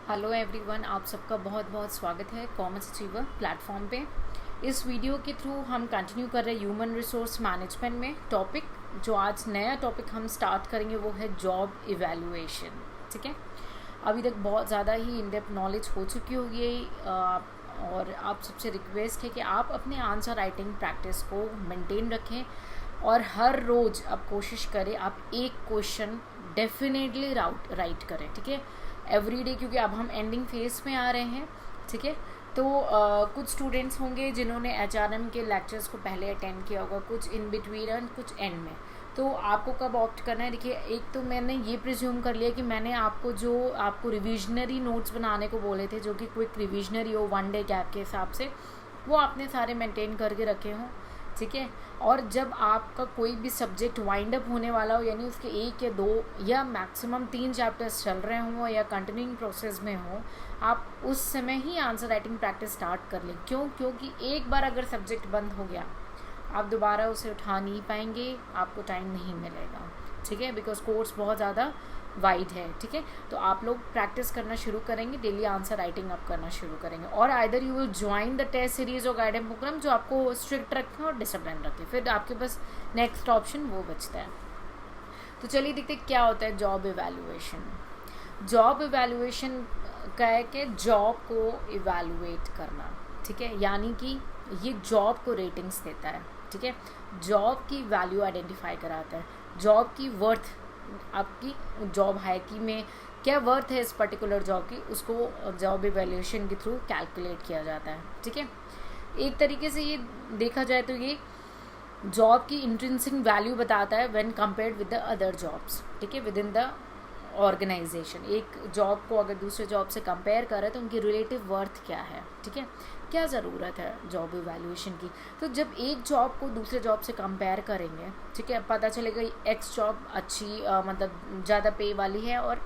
Hello everyone, आप सबका बहुत बहुत स्वागत है कॉमर्स अचीवर प्लेटफॉर्म पे। इस वीडियो के थ्रू हम कंटिन्यू कर रहे हैं ह्यूमन रिसोर्स मैनेजमेंट में टॉपिक। जो आज नया टॉपिक हम स्टार्ट करेंगे वो है जॉब इवैल्यूएशन। ठीक है, अभी तक बहुत ज़्यादा ही इन डेप्थ नॉलेज हो चुकी होगी और आप सबसे रिक्वेस्ट है कि आप अपने आंसर राइटिंग प्रैक्टिस को मेंटेन रखें और हर रोज़ आप कोशिश करें आप एक क्वेश्चन डेफिनेटली राइट करें। ठीक है, एवरी डे, क्योंकि अब हम एंडिंग फेज में आ रहे हैं। ठीक है, तो कुछ स्टूडेंट्स होंगे जिन्होंने HRM के लेक्चर्स को पहले अटेंड किया होगा, कुछ इन बिटवीन और कुछ एंड में। तो आपको कब ऑप्ट करना है? देखिए, एक तो मैंने ये प्रिज्यूम कर लिया कि मैंने आपको रिविजनरी नोट्स बनाने को बोले थे, जो कि क्विक रिविजनरी हो 1 डे गैप के हिसाब से, वो आपने सारे मेंटेन करके रखे हों। ठीक है, और जब आपका कोई भी सब्जेक्ट वाइंड अप होने वाला हो, यानी उसके 1 या 2 या मैक्सिमम 3 चैप्टर्स चल रहे हों या कंटिन्यूइंग प्रोसेस में हो, आप उस समय ही आंसर राइटिंग प्रैक्टिस स्टार्ट कर लें। क्योंकि एक बार अगर सब्जेक्ट बंद हो गया, आप दोबारा उसे उठा नहीं पाएंगे, आपको टाइम नहीं मिलेगा। ठीक है, बिकॉज कोर्स बहुत ज़्यादा वाइड है। ठीक है, तो आप लोग प्रैक्टिस करना शुरू करेंगे, डेली आंसर राइटिंग आप करना शुरू करेंगे, और either you will join the test series और गाइडेंस प्रोग्राम जो आपको स्ट्रिक्ट रखें और डिसिप्लिन रखें। फिर आपके पास नेक्स्ट ऑप्शन वो बचता है। तो चलिए देखते क्या होता है जॉब इवैल्यूएशन। जॉब इवैल्यूएशन का है कि जॉब को इवैल्यूएट करना। ठीक है, यानी कि ये जॉब को रेटिंग्स देता है। ठीक है, जॉब की वैल्यू आइडेंटिफाई कराता है, जॉब की वर्थ, आपकी जॉब हायरार्की में क्या वर्थ है इस पर्टिकुलर जॉब की, उसको जॉब इवैल्यूएशन के थ्रू कैलकुलेट किया जाता है। ठीक है, एक तरीके से ये देखा जाए तो ये जॉब की इंट्रिंसिक वैल्यू बताता है when compared with the other jobs. ठीक है, विद इन द ऑर्गेनाइजेशन एक जॉब को अगर दूसरे जॉब से कंपेयर करें तो उनकी रिलेटिव वर्थ क्या है। ठीक है, क्या ज़रूरत है जॉब इवैल्यूएशन की। तो जब एक जॉब को दूसरे जॉब से कंपेयर करेंगे, ठीक है, पता चलेगा एक्स जॉब अच्छी मतलब ज़्यादा पे वाली है और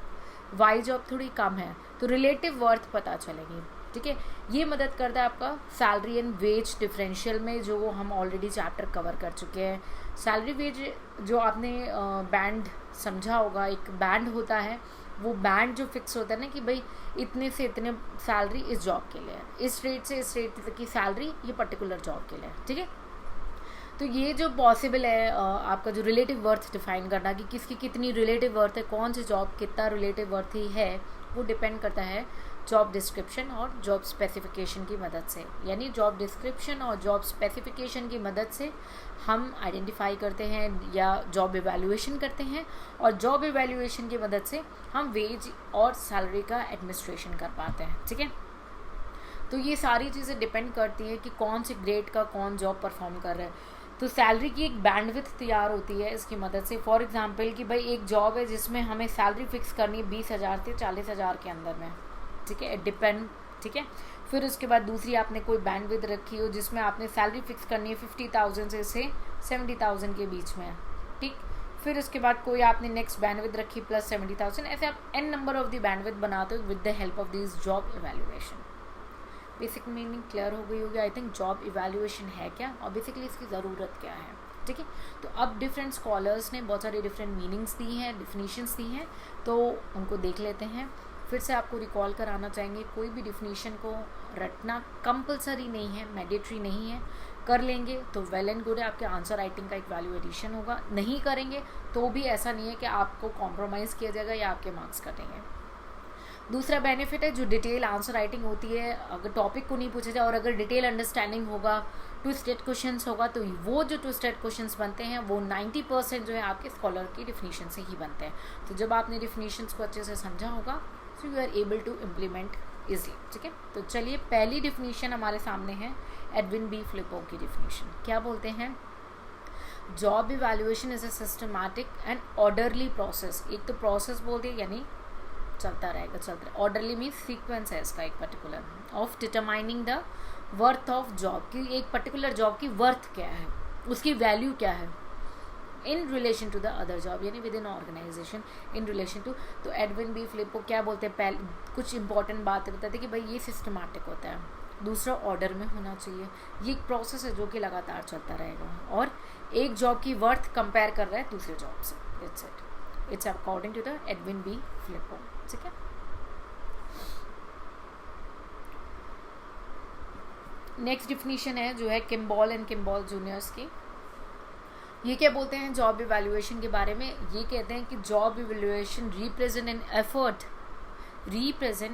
वाई जॉब थोड़ी कम है, तो रिलेटिव वर्थ पता चलेगी। ठीक है, ये मदद करता है आपका सैलरी एंड वेज डिफरेंशियल में, जो हम ऑलरेडी चैप्टर कवर कर चुके हैं। सैलरी वेज जो आपने बैंड समझा होगा, एक बैंड होता है, वो बैंड जो फिक्स होता है ना कि भाई इतने से इतने सैलरी इस जॉब के लिए है, इस रेट से इस रेट तक की सैलरी ये पर्टिकुलर जॉब के लिए है। ठीक है, तो ये जो पॉसिबल है आपका जो रिलेटिव वर्थ डिफाइन करना कि किसकी कितनी रिलेटिव वर्थ है, कौन सी जॉब कितना रिलेटिव वर्थ ही है, वो डिपेंड करता है जॉब डिस्क्रिप्शन और जॉब स्पेसिफिकेशन की मदद से। यानी जॉब डिस्क्रिप्शन और जॉब स्पेसिफिकेशन की मदद से हम आइडेंटिफाई करते हैं या जॉब इवैल्यूएशन करते हैं, और जॉब इवैल्यूएशन की मदद से हम वेज और सैलरी का एडमिनिस्ट्रेशन कर पाते हैं। ठीक है, तो ये सारी चीज़ें डिपेंड करती है कि कौन से ग्रेड का कौन जॉब परफॉर्म कर रहा है। तो सैलरी की एक बैंडविड्थ तैयार होती है इसकी मदद से। फॉर एग्जांपल कि भाई एक जॉब है जिसमें हमें सैलरी फिक्स करनी है 20,000 से 40,000 के अंदर में। ठीक है, डिपेंड। ठीक है, फिर उसके बाद दूसरी आपने कोई बैंडविड्थ रखी हो जिसमें आपने सैलरी फिक्स करनी है 50,000 से 70,000 के बीच में। ठीक, फिर उसके बाद कोई आपने नेक्स्ट बैंडविड्थ रखी प्लस 70,000। ऐसे आप n number of the bandwidth बनाते हो with the help of this job evaluation. Basic meaning clear हो गई होगी आई थिंक, जॉब इवैल्यूएशन है क्या और बेसिकली इसकी ज़रूरत क्या है। ठीक है, तो अब डिफरेंट स्कॉलर्स ने बहुत सारी डिफरेंट मीनिंग्स दी हैं, डिफिनीशंस दी हैं, तो उनको देख लेते हैं। फिर से आपको रिकॉल कराना चाहेंगे, कोई भी डिफिनीशन को रटना कंपलसरी नहीं है, मैंडेटरी नहीं है। कर लेंगे तो वेल एंड गुड है, आपके आंसर राइटिंग का एक वैल्यू एडिशन होगा। नहीं करेंगे तो भी ऐसा नहीं है कि आपको कॉम्प्रोमाइज़ किया जाएगा या आपके मार्क्स कटेंगे। दूसरा बेनिफिट है जो डिटेल आंसर राइटिंग होती है, अगर टॉपिक को नहीं पूछा जाए और अगर डिटेल अंडरस्टैंडिंग होगा, ट्विस्टेड क्वेश्चंस होगा, तो वो जो ट्विस्टेड क्वेश्चंस बनते हैं वो 90% जो है आपके स्कॉलर की डिफिनीशन से ही बनते हैं। तो जब आपने डिफिनीशंस को अच्छे से समझा होगा तो you are able to implement easily. ठीक है, तो चलिए पहली डिफिनीशन हमारे सामने है एडविन बी फ्लिपो की डिफिनीशन। क्या बोलते हैं? Job evaluation is a systematic and orderly process. एक तो प्रोसेस बोलते हैं यानी चलता रहेगा। ऑर्डरली मीन्स सीक्वेंस है इसका एक particular, of determining the worth of job, की एक पर्टिकुलर जॉब की वर्थ क्या है, उसकी वैल्यू क्या है in relation to the other job, यानी within organisation in relation to. तो एडविन बी फ्लिपो क्या बोलते हैं, पहले कुछ इंपॉर्टेंट बातें बताते हैं कि भाई ये सिस्टमैटिक होता है, दूसरा ऑर्डर में होना चाहिए, ये एक प्रोसेस है जो कि लगातार चलता रहेगा, और एक जॉब की वर्थ कंपेयर कर रहा है दूसरे जॉब से। It's according to the Edwin B Flippo. ठीक है, नेक्स्ट डिफिनीशन है जो है किम्बॉल एंड किम्बॉल जूनियर्स की। ये क्या बोलते हैं जॉब इवैल्यूएशन के बारे में? ये कहते हैं कि job evaluation represent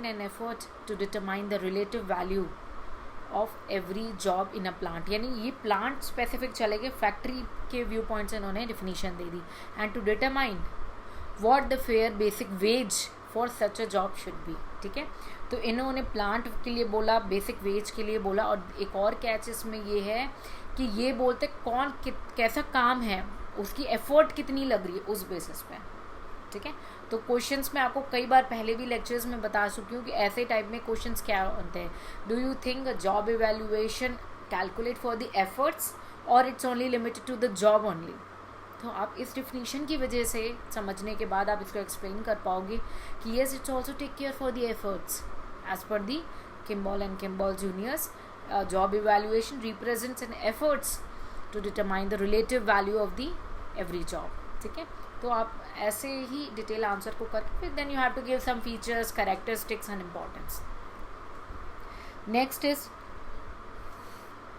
an effort to determine the relative value of every job in a plant. यानी ये प्लांट स्पेसिफिक चले गए, फैक्ट्री के व्यू पॉइंट से इन्होंने डिफिनीशन दे दी। And to determine what the fair basic wage for such a job should be. ठीक है, तो इन्होंने प्लांट के लिए बोला, बेसिक वेज के लिए बोला, और एक और कैच इसमें ये है कि ये बोलते कौन कैसा काम है, उसकी एफर्ट कितनी लग रही है उस बेसिस पे। ठीक है, तो क्वेश्चंस में आपको कई बार पहले भी लेक्चर्स में बता चुकी हूँ कि ऐसे टाइप में क्वेश्चंस क्या होते हैं। Do you think job evaluation calculate for the efforts और it's only limited to the job only? तो आप इस डिफिनीशन की वजह से समझने के बाद आप इसको एक्सप्लेन कर पाओगे कि yes it's also take care for the efforts as per the Kimball and Kimball juniors. Job evaluation represents an efforts to determine the relative value of the every job. ठीक है, तो आप ऐसे ही डिटेल आंसर को करके फिर then you have to give some features, characteristics and importance.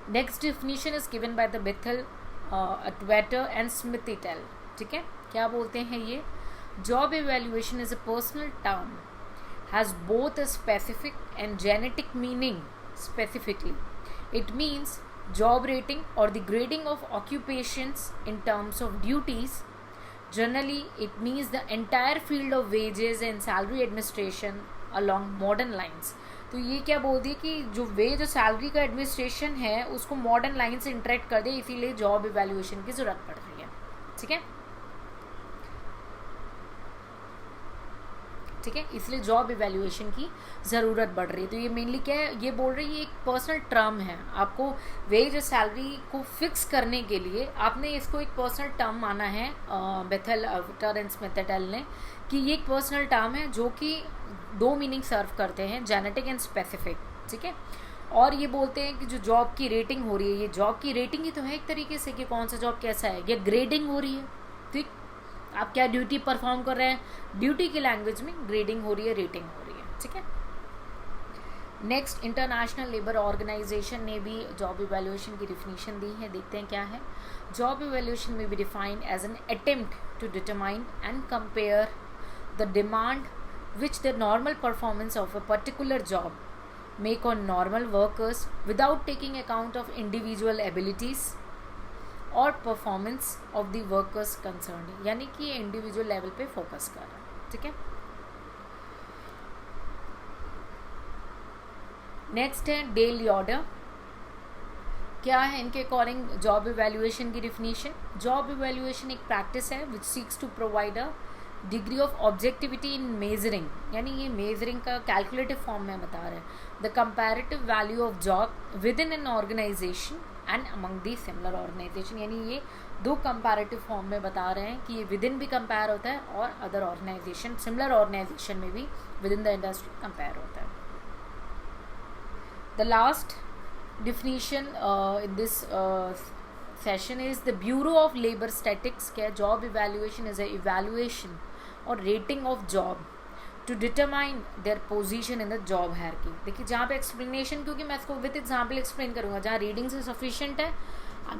Next definition is given by the Bethel, Atwater and Smith et al. ठीक है, क्या बोलते हैं ये? Job evaluation is a personnel term, has both a specific and genetic meaning. Specifically it means job rating or the grading of occupations in terms of duties. Generally it means the entire field of wages and salary administration along modern lines. तो ये क्या बोल दिया कि जो veg और salary का administration है उसको मॉडर्न लाइन से इंटरेक्ट कर दे, इसीलिए जॉब इवैल्यूएशन की ज़रूरत पड़ रही है। ठीक है, ठीक है, इसलिए जॉब इवैल्यूएशन की ज़रूरत बढ़ रही है। तो ये मेनली क्या है, ये बोल रही है एक पर्सनल टर्म है, आपको वेज और सैलरी को फिक्स करने के लिए आपने इसको एक पर्सनल टर्म माना है बेथल, अटवेटर एंड स्मिथिटेल ने, कि ये एक पर्सनल टर्म है जो कि दो मीनिंग सर्व करते हैं, जेनेटिक एंड स्पेसिफिक। ठीक है, और ये बोलते हैं कि जो जॉब की रेटिंग हो रही है, ये जॉब की रेटिंग ही तो है एक तरीके से कि कौन सा जॉब कैसा है, ये ग्रेडिंग हो रही है। ठीक, आप क्या ड्यूटी परफॉर्म कर रहे हैं, ड्यूटी की लैंग्वेज में ग्रेडिंग हो रही है, रेटिंग हो रही है। ठीक है, नेक्स्ट इंटरनेशनल लेबर ऑर्गेनाइजेशन ने भी जॉब इवैल्यूएशन की डिफिनीशन दी है, देखते हैं क्या है। जॉब इवैल्यूएशन में be defined as an attempt to determine and compare the demand which the normal performance of a particular job make on normal workers without taking account of individual abilities और performance of the workers concern. यानी कि ये individual level पे focus कर रहा है। ठीक है, नेक्स्ट है डेल ऑर्डर। क्या है इनके अकॉर्डिंग जॉब इवैल्यूएशन की डिफिनीशन? जॉब इवैल्यूएशन एक प्रैक्टिस है which seeks to provide a degree of objectivity in measuring, यानी ये मेजरिंग का कैलकुलेटिव फॉर्म में बता रहे हैं the comparative value of job within an organization and among the similar organization. यानी ये दो कंपैरेटिव फॉर्म में बता रहे हैं कि ये विद इन भी कंपेयर होता है और अदर ऑर्गेनाइजेशन, सिमिलर ऑर्गेनाइजेशन में भी within the industry compare होता है। The last definition in this session is the Bureau of Labor Statistics. क्या job evaluation is a evaluation और rating of job to determine their position in the job hierarchy. देखिए जहाँ पे explanation, क्योंकि मैं इसको विद एग्जांपल एक्सप्लेन करूँगा, जहाँ रीडिंग से सफिशिएंट है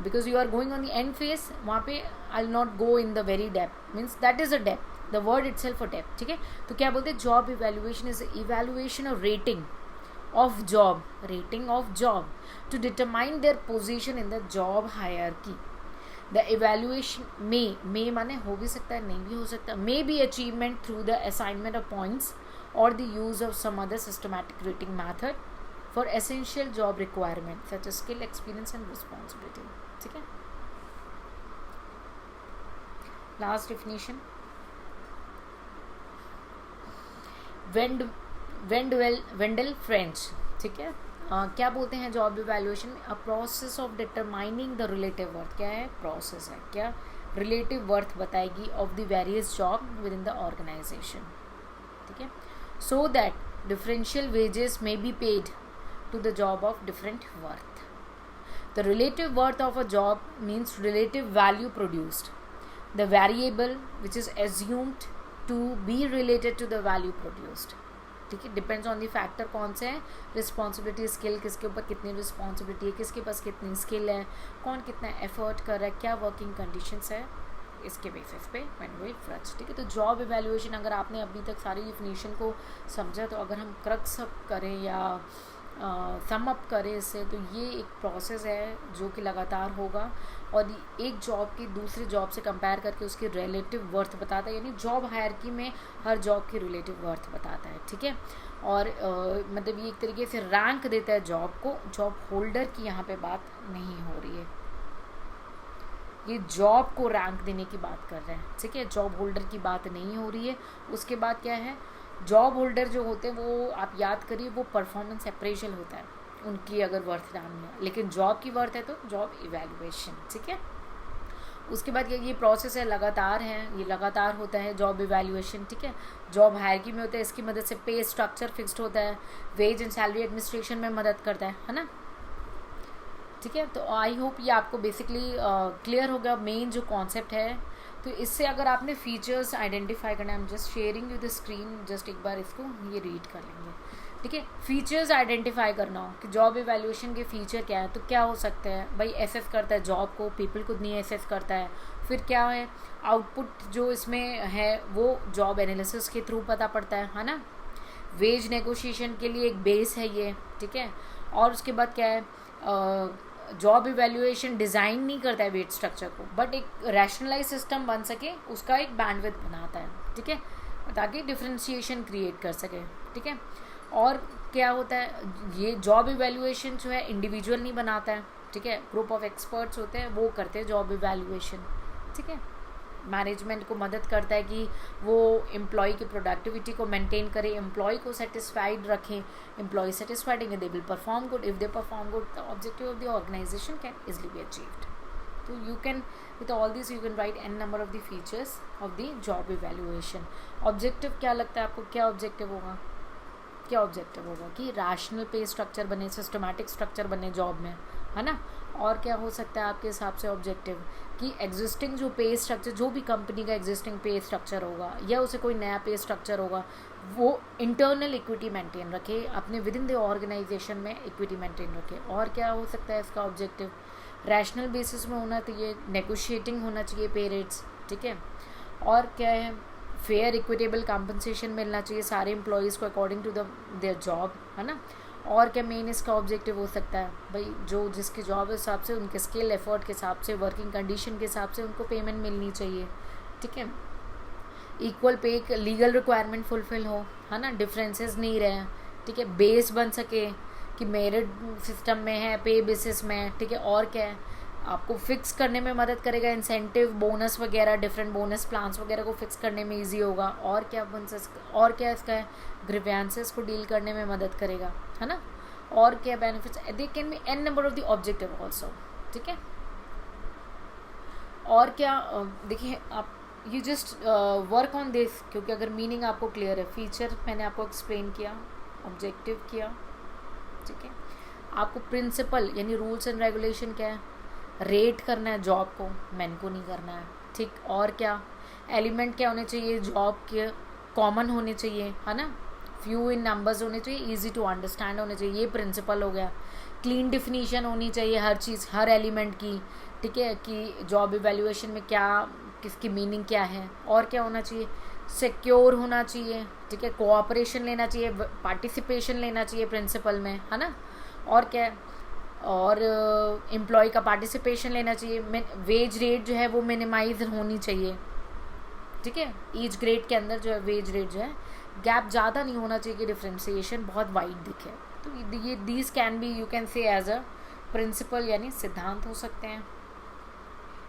because you are going on the end phase, वहाँ पे I will not go in the very depth, means that is a depth, the word itself a depth. ठीक है, तो क्या बोलते हैं जॉब इवैल्यूएशन इज इवैल्यूएशन और rating of job, rating of job to determine their position in the job hierarchy. The evaluation may माने हो भी सकता है, नहीं भी हो सकता, may be achievement through the assignment of points और the use of some other systematic rating method for essential job requirement such as skill, experience and responsibility. ठीक है, लास्ट डिफिनीशन वेंडल फ्रेंच। ठीक है, क्या बोलते हैं job evaluation? A process of determining the relative worth. क्या है? प्रोसेस है, क्या रिलेटिव वर्थ बताएगी of the various job within the organization. ठीक है, so that differential wages may be paid to the job of different worth. The relative worth of a job means relative value produced, the variable which is assumed to be related to the value produced. ठीक है, depends on the factor कौन से हैं, responsibility, skill, किसके ऊपर कितनी responsibility है, किसके पास कितनी स्किल है, कौन कितना एफर्ट कर रहा है, क्या वर्किंग कंडीशंस है, इसके बेसिस पे व्हेन वी फ्रच। ठीक है, तो जॉब इवैल्यूएशन अगर आपने अभी तक सारी डिफिनीशन को समझा, तो अगर हम क्रक्स अप करें या सम अप करें इससे, तो ये एक प्रोसेस है जो कि लगातार होगा और एक जॉब की दूसरी जॉब से कंपेयर करके उसकी रिलेटिव वर्थ बताता है, यानी जॉब हायरार्की में हर जॉब की रिलेटिव वर्थ बताता है। ठीक है, और मतलब ये एक तरीके से रैंक देता है जॉब को, जॉब होल्डर की यहाँ पे बात नहीं हो रही है, ये जॉब को रैंक देने की बात कर रहे हैं। ठीक है, जॉब होल्डर की बात नहीं हो रही है। उसके बाद क्या है, जॉब होल्डर जो होते हैं वो आप याद करिए वो परफॉर्मेंस अप्रेजल होता है उनकी अगर वर्थ डालनी है, लेकिन जॉब की वर्थ है तो जॉब इवैल्यूएशन। ठीक है, उसके बाद ये प्रोसेस है, लगातार है, ये लगातार होता है जॉब इवैल्यूएशन। ठीक है, जॉब हायरार्की में होता है, इसकी मदद से पे स्ट्रक्चर फिक्स्ड होता है, वेज एंड सैलरी एडमिनिस्ट्रेशन में मदद करता है ना। ठीक है, तो आई होप ये आपको बेसिकली क्लियर हो गया मेन जो कॉन्सेप्ट है। तो इससे अगर आपने फीचर्स आइडेंटिफाई करना है, I am just sharing you the screen, just एक बार इसको ये रीड कर लेंगे। ठीक है, फीचर्स आइडेंटिफाई करना हो कि जॉब इवैल्यूएशन के फीचर क्या है, तो क्या हो सकता है भाई, एसेस करता है जॉब को, पीपल को नहीं एसेस करता है। फिर क्या है, आउटपुट जो इसमें है वो जॉब एनालिसिस के थ्रू पता पड़ता है ना। वेज नेगोशिएशन के लिए एक बेस है ये। ठीक है, और उसके बाद क्या है, जॉब इवैल्यूएशन डिज़ाइन नहीं करता है वेट स्ट्रक्चर को, बट एक रैशनलाइज सिस्टम बन सके उसका एक बैंडविड्थ बनाता है। ठीक है, ताकि डिफरेंशिएशन क्रिएट कर सके। ठीक है, और क्या होता है, ये जॉब इवैल्यूएशन जो है इंडिविजुअल नहीं बनाता है। ठीक है, ग्रुप ऑफ एक्सपर्ट्स होते हैं वो करते हैं जॉब इवैल्यूएशन। ठीक है, मैनेजमेंट को मदद करता है कि वो एम्प्लॉय की प्रोडक्टिविटी को मेंटेन करे, एम्प्लॉय को सेटिस्फाइड रखें, एम्प्लॉय सेटिस्फाइड हैं, they will perform good, if they perform good the objective of the organisation can easily be achieved. तो you can with all this you can write an number of the features of the job evaluation. Objective क्या लगता है आपको, क्या objective होगा, क्या objective होगा कि रैशनल पे स्ट्रक्चर बने, सिस्टमैटिक स्ट्रक्चर बने जॉब में, है ना। और क्या हो सकता है आपके हिसाब से ऑब्जेक्टिव कि एग्जिस्टिंग जो पे स्ट्रक्चर, जो भी कंपनी का एग्जिस्टिंग पे स्ट्रक्चर होगा या उसे कोई नया पे स्ट्रक्चर होगा, वो इंटरनल इक्विटी मेंटेन रखे, अपने विद इन द ऑर्गेनाइजेशन में इक्विटी मेंटेन रखे। और क्या हो सकता है इसका ऑब्जेक्टिव, रैशनल बेसिस में होना चाहिए, नेगोशिएटिंग होना चाहिए पे रेट्स। ठीक है, और क्या है, फेयर इक्विटेबल कॉम्पनसेशन मिलना चाहिए सारे एम्प्लॉयज़ को अकॉर्डिंग टू देयर जॉब, है ना। और क्या मेन इसका ऑब्जेक्टिव हो सकता है भाई, जो जिसकी जॉब के हिसाब से, उनके स्किल एफर्ट के हिसाब से, वर्किंग कंडीशन के हिसाब से उनको पेमेंट मिलनी चाहिए। ठीक है, equal pay legal requirement fulfil हो, है ना, डिफरेंसेस नहीं रहे। ठीक है, बेस बन सके कि मेरिट सिस्टम में है, पे बेसिस में। ठीक है, और क्या है, आपको फिक्स करने में मदद करेगा, इंसेंटिव, बोनस वगैरह, डिफरेंट बोनस प्लान्स वगैरह को फिक्स करने में इजी होगा। और क्या और क्या इसका है, ग्रीवेंसेस को डील करने में मदद करेगा, है ना। और क्या benefits, they can be an number of the objective also. ठीक है, और क्या देखिए आप, you just work on this, क्योंकि अगर मीनिंग आपको क्लियर है, फीचर मैंने आपको एक्सप्लेन किया, ऑब्जेक्टिव किया। ठीक है, आपको प्रिंसिपल यानी रूल्स एंड रेगुलेशन क्या है, रेट करना है जॉब को, मैन को नहीं करना है। ठीक, और क्या एलिमेंट क्या होने चाहिए जॉब के, कॉमन होने चाहिए, है ना, फ्यू इन नंबर्स होने चाहिए, इजी टू अंडरस्टैंड होने चाहिए, ये प्रिंसिपल हो गया। क्लीन डिफिनीशन होनी चाहिए हर चीज़, हर एलिमेंट की। ठीक है, कि जॉब इवैल्यूएशन में क्या, किसकी मीनिंग क्या है। और क्या होना चाहिए, सिक्योर होना चाहिए। ठीक है, कोऑपरेशन लेना चाहिए, पार्टिसिपेशन लेना चाहिए प्रिंसिपल में, है ना। और क्या, और एम्प्लॉय का पार्टिसिपेशन लेना चाहिए। वेज रेट जो है वो मिनिमाइज होनी चाहिए। ठीक है, ईच ग्रेड के अंदर जो है वेज रेट जो है गैप ज़्यादा नहीं होना चाहिए कि डिफ्रेंसिएशन बहुत वाइड दिखे। तो ये these can be, you can say as a principle यानी सिद्धांत हो सकते हैं।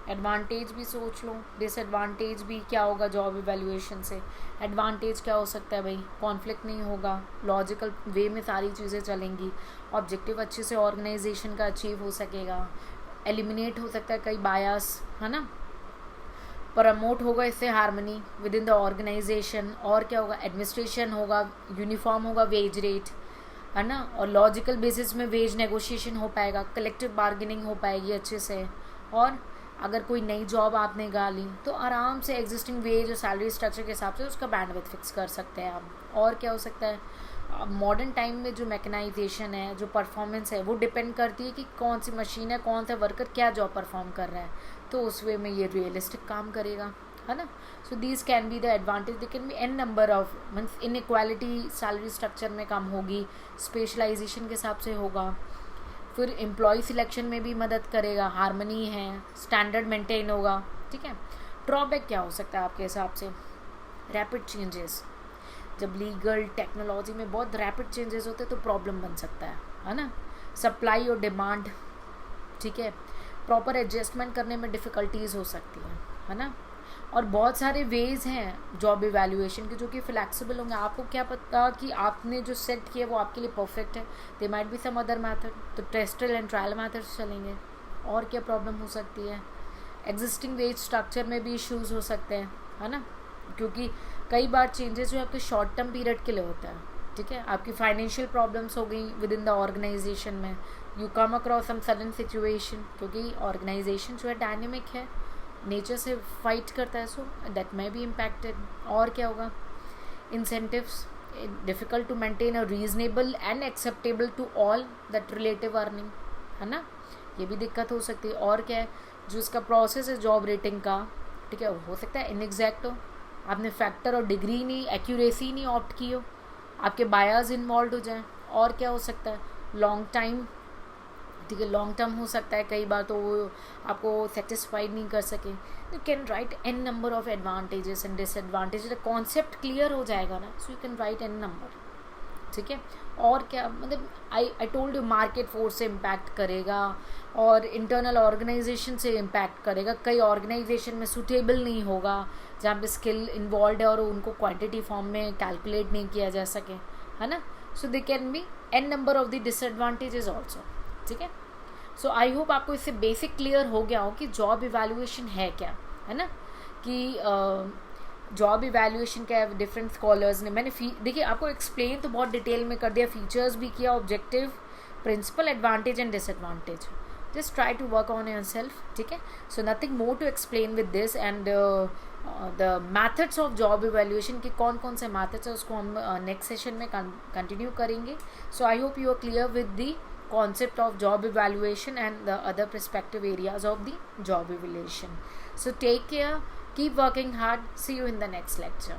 एडवांटेज भी सोच लो, डिसएडवांटेज भी क्या होगा जॉब इवैल्यूएशन से। एडवांटेज क्या हो सकता है भाई, कॉन्फ्लिक्ट नहीं होगा, लॉजिकल वे में सारी चीज़ें चलेंगी, ऑब्जेक्टिव अच्छे से ऑर्गेनाइजेशन का अचीव हो सकेगा, एलिमिनेट हो सकता है कई बायस, है ना, प्रमोट होगा इससे harmony within the organization. और क्या होगा, एडमिनिस्ट्रेशन होगा, यूनिफॉर्म होगा वेज रेट, है ना, और लॉजिकल बेसिस में वेज नेगोशिएशन हो पाएगा, कलेक्टिव बार्गेनिंग हो पाएगी अच्छे से। और अगर कोई नई जॉब आपने निकाली तो आराम से एग्जिस्टिंग वेज और सैलरी स्ट्रक्चर के हिसाब से उसका बैंडविड्थ फिक्स कर सकते हैं आप। और क्या हो सकता है, मॉडर्न टाइम में जो मैकेनाइजेशन है, जो परफॉर्मेंस है, वो डिपेंड करती है कि कौन सी मशीन है, कौन सा वर्कर क्या जॉब परफॉर्म कर रहा है, तो उस वे में ये रियलिस्टिक काम करेगा, है ना। So these can be the advantage, they can be an number of means inequality salary structure में कम होगी, स्पेशलाइजेशन के हिसाब से होगा, फिर एम्प्लॉय सिलेक्शन में भी मदद करेगा, हार्मनी है, स्टैंडर्ड मेंटेन होगा, ठीक है। ड्रॉबैक क्या हो सकता है आपके हिसाब से, रैपिड चेंजेस, जब लीगल टेक्नोलॉजी में बहुत रैपिड चेंजेस होते हैं तो प्रॉब्लम बन सकता है ना। सप्लाई और डिमांड, ठीक है, प्रॉपर एडजस्टमेंट करने में डिफ़िकल्टीज हो सकती है ना। और बहुत सारे वेज हैं जॉब इवैल्यूएशन के जो कि फ्लेक्सिबल होंगे। आपको क्या पता कि आपने जो सेट किया वो आपके लिए परफेक्ट है, they might be some other method, तो टेस्टल एंड ट्रायल मैथड्स चलेंगे। और क्या प्रॉब्लम हो सकती है, एग्जिस्टिंग वेज स्ट्रक्चर में भी इश्यूज हो सकते हैं, है ना, क्योंकि कई बार चेंजेस जो आपके शॉर्ट टर्म पीरियड के लिए होता है, ठीक है। आपकी फाइनेंशियल प्रॉब्लम्स हो गई विद इन द ऑर्गेनाइजेशन में, you come across some sudden situation, क्योंकि ऑर्गेनाइजेशन जो है डायनेमिक है, नेचर से फाइट करता है, so that may be impacted. और क्या होगा, incentives, difficult to maintain a reasonable and acceptable to all that relative earning, है ना, ये भी दिक्कत हो सकती है। और क्या है, जो इसका प्रोसेस है जॉब रेटिंग का, ठीक है, हो सकता है इनएग्जैक्ट हो, आपने फैक्टर और डिग्री नहीं, एक्यूरेसी नहीं ऑप्ट की हो, आपके बायर्स इन्वॉल्व हो जाएं। और क्या हो सकता है, लॉन्ग टाइम, ठीक है, लॉन्ग टर्म हो सकता है, कई बार तो वो आपको सेटिस्फाइड नहीं कर सके। You can write an number of advantages and disadvantages, concept clear हो जाएगा ना, so you can write an number, ठीक है। और क्या, मतलब I told you market force से इम्पैक्ट करेगा और इंटरनल ऑर्गेनाइजेशन से इम्पैक्ट करेगा। कई ऑर्गेनाइजेशन में सूटेबल नहीं होगा जहाँ पे स्किल इन्वॉल्व है और उनको क्वांटिटी फॉर्म में कैलकुलेट नहीं किया जा सके, है ना। So they can be an number of the disadvantages also, ठीक है। सो आई होप आपको इससे बेसिक क्लियर हो गया हो कि जॉब इवैल्यूएशन है क्या, है ना, कि जॉब इवैल्यूएशन क्या है। डिफरेंट स्कॉलर्स ने, मैंने देखिए आपको एक्सप्लेन तो बहुत डिटेल में कर दिया, फीचर्स भी किया, objective, principle, advantage and disadvantage. Just try to work on yourself, ठीक है। So nothing more to explain with this, and the methods of job evaluation के कौन कौन से मैथड्स है उसको हम नेक्स्ट सेशन में कंटिन्यू करेंगे। So I hope you are clear with the concept of job evaluation and the other perspective areas of the job evaluation. So take care, keep working hard, see you in the next lecture.